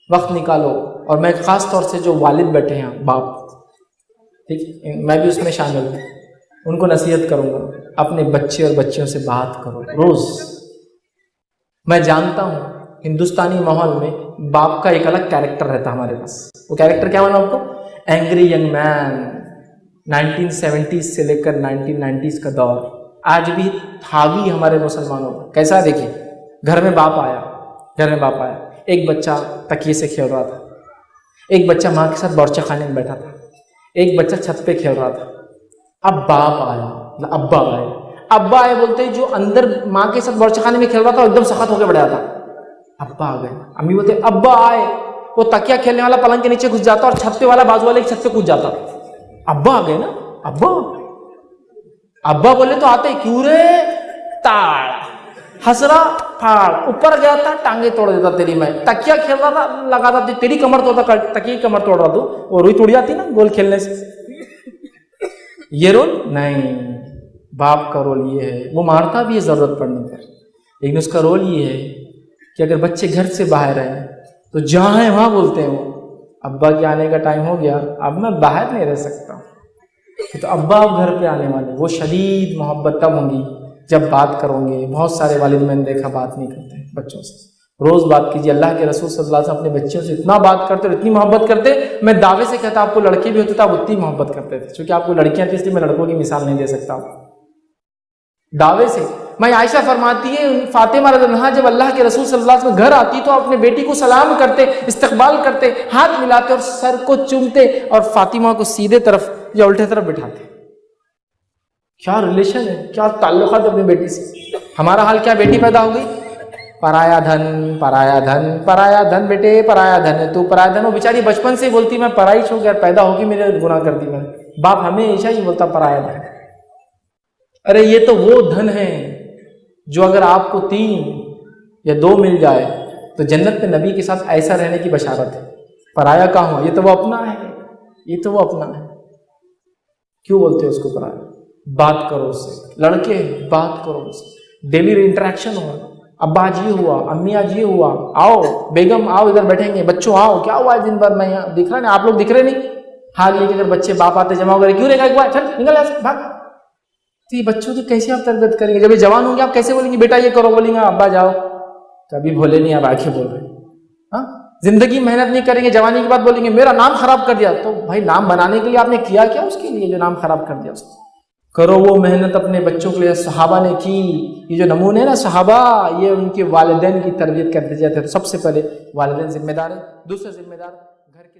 وقت نکالو. اور میں خاص طور سے جو والد بیٹھے ہیں باپ، ٹھیک، میں بھی اس میں شامل ہوں، ان کو نصیحت کروں گا، اپنے بچے اور بچیوں سے بات کرو روز. میں جانتا ہوں ہندوستانی ماحول میں باپ کا ایک الگ کیریکٹر رہتا ہے ہمارے پاس. وہ کیریکٹر کیا بنا آپ کو؟ Angry young man. 1970s سے لے کر 1990s کا دور آج بھی حاوی ہمارے مسلمانوں کا. کیسا دیکھیے، گھر میں باپ آیا، ایک بچہ تکیے سے کھیل رہا تھا، ایک بچہ ماں کے ساتھ باورچی خانے میں بیٹھا تھا، ایک بچہ چھت پہ کھیل رہا تھا. اب باپ آیا، ابا آئے بولتے ہی جو اندر ماں کے ساتھ باورچی خانے میں کھیل رہا تھا ایک دم سخت ہو کے بیٹھ جاتا. ابا آ گئے. امی بولتے ابا آئے، وہ تکیا کھیلنے والا پلنگ کے نیچے گھس جاتا اور چھت پہ والا بازو والے کی چھت پہ کود جاتا. ابا آ گئے نا، ابا بولے تو آتے کیوں رے، تاڑ ہسرا پھاڑ، اوپر گیا تھا ٹانگیں توڑ دیتا تیری. میں تکیا کھیل رہا تھا لگاتا تیری کمر توڑتا، تکیے کی کمر توڑ رہا تو وہ روئی ٹوٹ جاتی نا گول کھیلنے سے. یہ رول نہیں، باپ کا رول یہ ہے. وہ مارتا بھی ہے ضرورت پڑنے پر، لیکن اس کا رول یہ ہے کہ اگر بچے گھر سے باہر ہیں تو جہاں ہیں وہاں بولتے ہیں وہ ابا کے آنے کا ٹائم ہو گیا، اب میں باہر نہیں رہ سکتا. تو ابا اب گھر پہ آنے والے. وہ شدید محبت تب ہوں گی جب بات کرو گے. بہت سارے والد میں نے دیکھا بات نہیں کرتے بچوں سے. روز بات کیجیے. اللہ کے رسول صلی اللہ علیہ وسلم اپنے بچوں سے اتنا بات کرتے اور اتنی محبت کرتے، میں دعوے سے کہتا آپ کو لڑکے بھی ہوتے تھے آپ اتنی محبت کرتے تھے. چونکہ آپ کو لڑکیاں تھیں اس لیے میں لڑکوں کی مثال نہیں دے سکتا. دعوے سے میں عائشہ فرماتی ہے فاطمہ رضی اللہ عنہا جب اللہ کے رسول صلی اللہ علیہ وسلم گھر آتی تو اپنے بیٹی کو سلام کرتے، استقبال کرتے، ہاتھ ملاتے اور سر کو چومتے اور فاطمہ کو سیدھے طرف یا الٹے طرف بٹھاتے. کیا ریلیشن ہے، کیا تعلقات اپنی بیٹی سے. ہمارا حال کیا، بیٹی پیدا ہو گئی پرایا دھن، پرایا دھن، پرایا دھن، بیٹے پرایا دھن ہے تو پرایا دھن. وہ بیچاری بچپن سے بولتی میں پرائی چھو گیا، پیدا ہوگی میرے گناہ کر دی میں نے. باپ ہمیشہ ہی بولتا پرایا دھن. ارے یہ تو وہ دھن ہے جو اگر آپ کو 3 یا 2 مل جائے تو جنت میں نبی کے ساتھ ایسا رہنے کی بشارت ہے. پرایا کہاں ہوا، یہ تو وہ اپنا ہے، یہ تو وہ اپنا ہے. کیوں بولتے ہیں اس کو پرایا؟ بات کرو اس سے. لڑکے بات کرو اس سے، ڈیلی انٹریکشن ہوا. ابا آج یہ ہوا، امی آج یہ ہوا، آؤ بیگم آؤ ادھر بیٹھیں گے، بچوں آؤ کیا ہوا ہے دن بھر، میں یہاں دکھ رہا نہیں، آپ لوگ دکھ رہے نہیں. حال یہ کہ اگر بچے باپ آتے جمع ہو گئے کیوں رہے گا ایک بار، چل نکل ایسے بھاگ. تو یہ بچوں کی کیسے آپ تربیت کریں گے؟ جب یہ جوان ہوں گے آپ کیسے بولیں گے بیٹا یہ کرو، بولیں گے ابا جاؤ. کبھی بولے نہیں، اب آنکھیں بول رہے. ہاں زندگی محنت نہیں کریں گے، جوانی کے بعد بولیں گے میرا نام خراب کر دیا. تو بھائی نام بنانے کے لیے آپ نے کیا کیا اس کے لیے جو نام خراب کر دیا اس نے؟ کرو وہ محنت اپنے بچوں کے لیے صحابہ نے کی. یہ جو نمونے نا صحابہ، یہ ان کے والدین کی تربیت کرتے جاتے. تو سب سے پہلے والدین ذمہ دار ہے، دوسرے ذمہ دار گھر کے